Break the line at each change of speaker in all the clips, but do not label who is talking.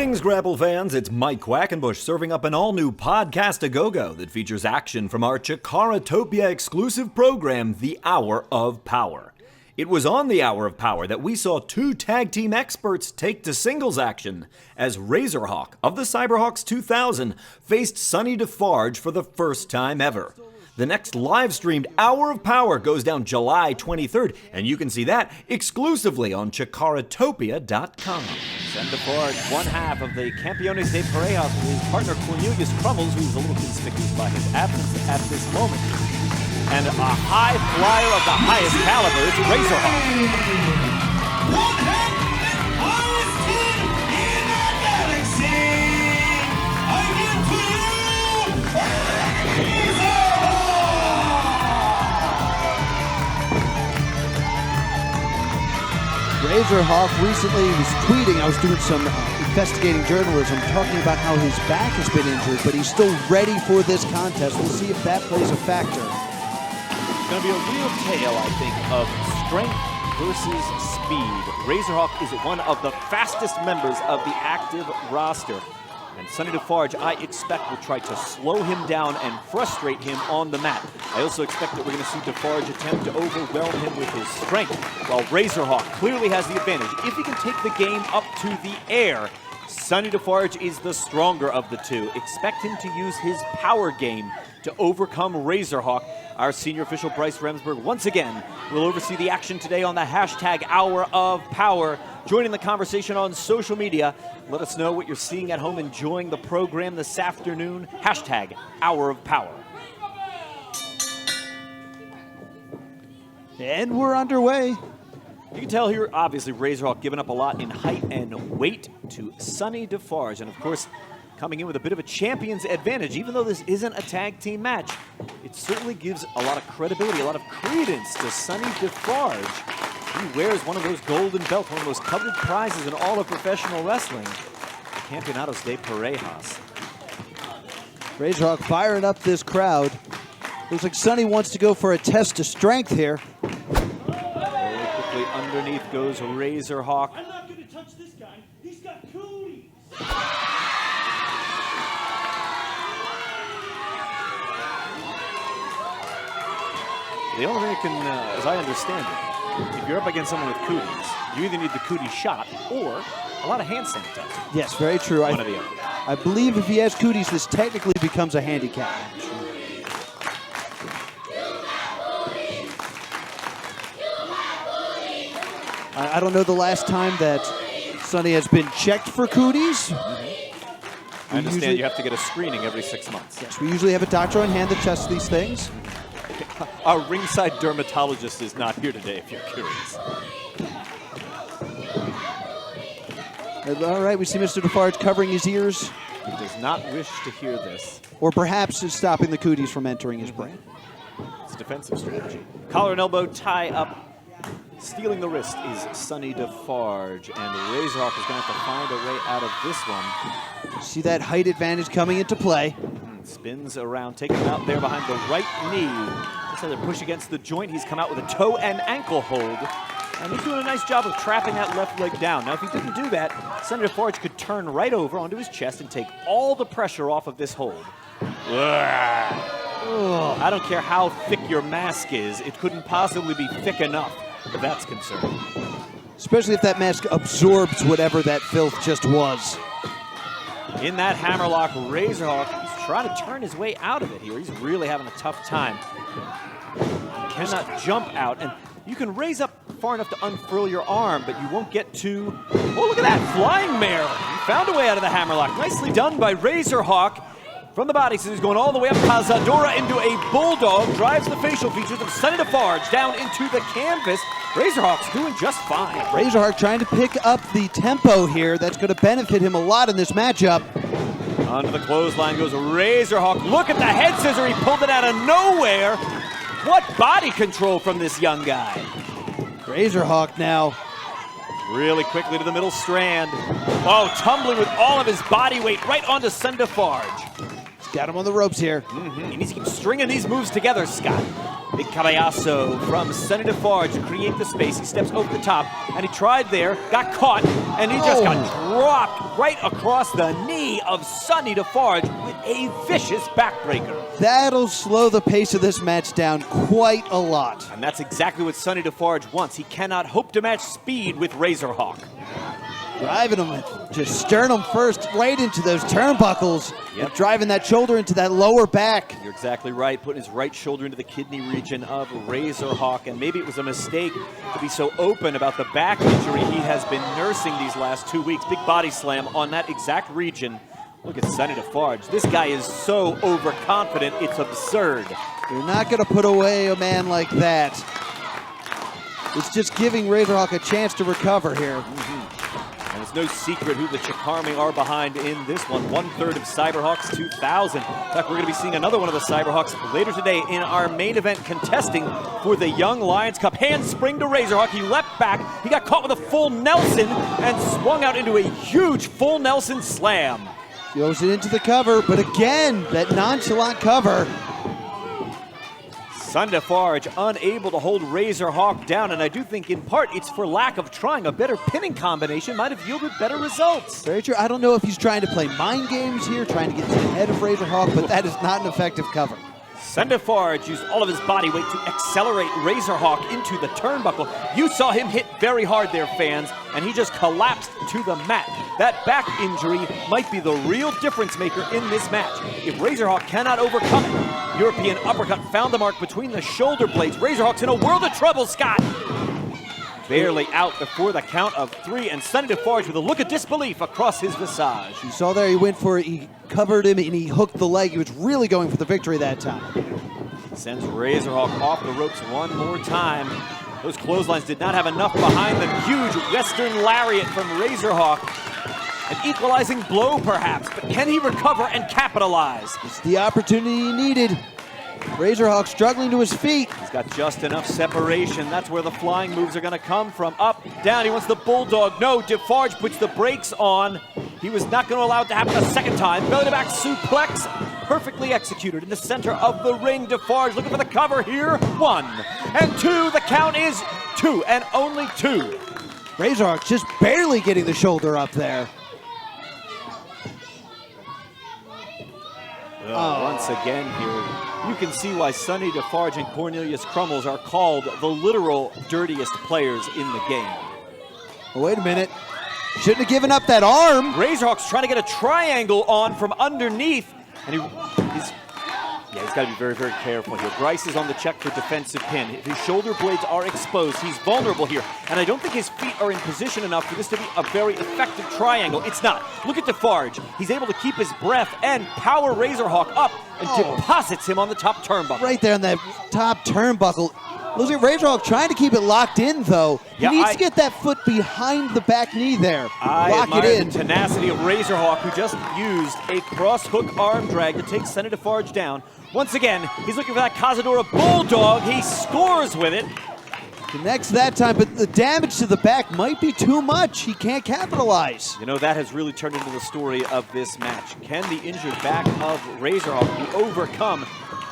Greetings, Grapple fans. It's Mike Quackenbush serving up an all-new podcast a go-go that features action from our CHIKARAtopia exclusive program, The Hour of Power. It was on The Hour of Power that we saw two tag team experts take to singles action as Razerhawk of the Cyberhawks 2000 faced Sonny Defarge for the first time ever. The next live-streamed Hour of Power goes down July 23rd, and you can see that exclusively on CHIKARAtopia.com.
Sonny Defarge, one half of the Campeones de Parejas with his partner Cornelius Crummels, who's a little conspicuous by his absence at this moment. And a high flyer of the highest caliber, it's Razerhawk.
One half and highest team in the galaxy. I give to you, Razerhawk!
Razerhawk recently was tweeting, I was doing some investigating journalism, talking about how his back has been injured, but he's still ready for this contest. We'll see if that plays a factor.
It's going to be a real tale, I think, of strength versus speed. Razerhawk is one of the fastest members of the active roster. And Sonny Defarge, I expect, will try to slow him down and frustrate him on the mat. I also expect that we're going to see Defarge attempt to overwhelm him with his strength, while Razerhawk clearly has the advantage. If he can take the game up to the air, Sonny Defarge is the stronger of the two. Expect him to use his power game to overcome Razerhawk. Our senior official, Bryce Remsburg, once again will oversee the action today on the hashtag Hour of Power. Joining the conversation on social media, let us know what you're seeing at home, enjoying the program this afternoon. Hashtag Hour of Power.
And we're underway.
You can tell here, obviously, Razerhawk giving up a lot in height and weight to Sonny Defarge. And of course, coming in with a bit of a champion's advantage. Even though this isn't a tag team match, it certainly gives a lot of credibility, a lot of credence to Sonny Defarge. He wears one of those golden belts, one of those coveted prizes in all of professional wrestling, the Campeonatos de Parejas.
Razerhawk firing up this crowd. Looks like Sonny wants to go for a test of strength here.
Very quickly underneath goes Razerhawk.
I'm not going to touch this guy. He's got cooties.
The only thing that can, as I understand it, if you're up against someone with cooties, you either need the cootie shot or a lot of hand sanitizer.
Yes, very true.
One or the other.
I believe if he has cooties, this technically becomes a handicap match. I don't know the last time that Sonny has been checked for cooties.
I understand you have to get a screening every 6 months.
Yes, we usually have a doctor on hand that tests these things.
Our ringside dermatologist is not here today, if you're curious.
All right, we see Mr. Defarge covering his ears.
He does not wish to hear this.
Or perhaps is stopping the cooties from entering his brain.
It's a defensive strategy. Collar and elbow tie up. Stealing the wrist is Sonny Defarge, and Razerhawk is going to have to find a way out of this one.
See that height advantage coming into play.
Spins around, taking him out there behind the right knee. Just had to push against the joint. He's come out with a toe and ankle hold. And he's doing a nice job of trapping that left leg down. Now, if he didn't do that, Sonny Defarge could turn right over onto his chest and take all the pressure off of this hold. I don't care how thick your mask is. It couldn't possibly be thick enough if that's concerned.
Especially if that mask absorbs whatever that filth just was.
In that hammerlock, Razerhawk, he's trying to turn his way out of it here. He's really having a tough time. He cannot jump out, and you can raise up far enough to unfurl your arm, but you won't get to... Oh, look at that, flying mare. He found a way out of the hammerlock. Nicely done by Razerhawk. From the body, so he's going all the way up Cazadora into a bulldog, drives the facial features of Sonny Defarge down into the canvas. Razerhawk's doing just fine.
Razerhawk trying to pick up the tempo here. That's going to benefit him a lot in this matchup.
Onto the clothesline goes Razerhawk. Look at the head scissor. He pulled it out of nowhere. What body control from this young guy.
Razerhawk now.
Really quickly to the middle strand. Oh, tumbling with all of his body weight right onto Sonny Defarge.
He's got him on the ropes here.
He needs to keep stringing these moves together, Scott. Big cabellazo from Sonny Defarge to create the space. He steps over the top, and he tried there, got caught, and he just got dropped right across the knee of Sonny Defarge with a vicious backbreaker.
That'll slow the pace of this match down quite a lot.
And that's exactly what Sonny Defarge wants. He cannot hope to match speed with Razerhawk.
Driving him just sternum first right into those turnbuckles.
Yep.
Driving that shoulder into that lower back.
You're exactly right, putting his right shoulder into the kidney region of Razerhawk, and maybe it was a mistake to be so open about the back injury he has been nursing these last 2 weeks. Big body slam on that exact region. Look at Sonny Defarge. This guy is so overconfident, it's absurd.
You're not going to put away a man like that. It's just giving Razerhawk a chance to recover here.
And it's no secret who the Chikarme are behind in this one. 1/3 of Cyberhawks 2000. In fact, we're going to be seeing another one of the Cyberhawks later today in our main event contesting for the Young Lions Cup. Handspring to Razerhawk. He leapt back. He got caught with a full Nelson and swung out into a huge full Nelson slam.
Goes it into the cover, but again, that nonchalant cover.
Sonny Defarge unable to hold Razerhawk down, and I do think in part it's for lack of trying. A better pinning combination might have yielded better results.
Very true. I don't know if he's trying to play mind games here, trying to get to the head of Razerhawk, but that is not an effective cover.
Sonny Defarge used all of his body weight to accelerate Razerhawk into the turnbuckle. You saw him hit very hard there, fans, and he just collapsed to the mat. That back injury might be the real difference maker in this match. If Razerhawk cannot overcome it, European uppercut found the mark between the shoulder blades. Razerhawk's in a world of trouble, Scott. Barely out before the count of 3, and Sonny Defarge with a look of disbelief across his visage.
You saw there, he went for it, he covered him, and he hooked the leg. He was really going for the victory that time.
Sends Razerhawk off the ropes one more time. Those clotheslines did not have enough behind them. Huge Western lariat from Razerhawk. An equalizing blow, perhaps, but can he recover and capitalize?
It's the opportunity he needed. Razerhawk struggling to his feet.
He's got just enough separation. That's where the flying moves are going to come from. Up, down, he wants the bulldog. No, Defarge puts the brakes on. He was not going to allow it to happen a second time. Belly to back suplex, perfectly executed in the center of the ring. Defarge looking for the cover here. 1 and 2, the count is 2 and only 2.
Razerhawk just barely getting the shoulder up there.
Once again here, you can see why Sonny Defarge and Cornelius Crummels are called the literal dirtiest players in the game.
Oh, wait a minute. Shouldn't have given up that arm.
Razerhawk's trying to get a triangle on from underneath, and he's got to be very, very careful here. Bryce is on the check for defensive pin. If his shoulder blades are exposed, he's vulnerable here, and I don't think his feet are in position enough for this to be a very effective triangle. It's not. Look at Defarge. He's able to keep his breath and power Razerhawk up and deposits him on the top turnbuckle.
Right there on that top turnbuckle. Looks like Razerhawk trying to keep it locked in, though. He needs to get that foot behind the back knee there. Lock it in.
The tenacity of Razerhawk, who just used a cross-hook arm drag to take Sonny Defarge down. Once again, he's looking for that Cazadora Bulldog. He scores with it.
Connects that time, but the damage to the back might be too much. He can't capitalize.
You know, that has really turned into the story of this match. Can the injured back of Razerhawk be overcome?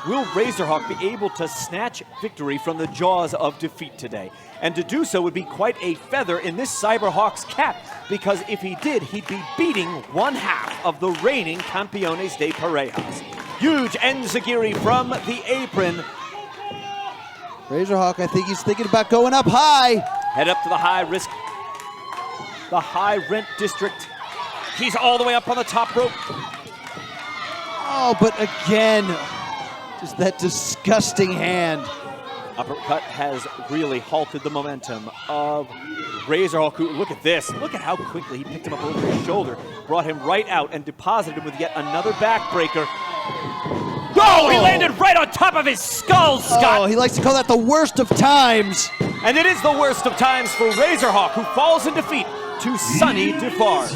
Will Razerhawk be able to snatch victory from the jaws of defeat today? And to do so would be quite a feather in this Cyberhawk's cap, because if he did, he'd be beating 1/2 of the reigning Campeones de Parejas. Huge enziguri from the apron.
Razerhawk, I think he's thinking about going up high.
Head up to the high rent district. He's all the way up on the top rope.
Oh, but again, just that disgusting hand.
Uppercut has really halted the momentum of Razerhawk. Look at this. Look at how quickly he picked him up over his shoulder, brought him right out, and deposited him with yet another backbreaker. Oh, he landed right on top of his skull, Scott!
Oh, he likes to call that the worst of times.
And it is the worst of times for Razerhawk, who falls in defeat to Sonny Defarge.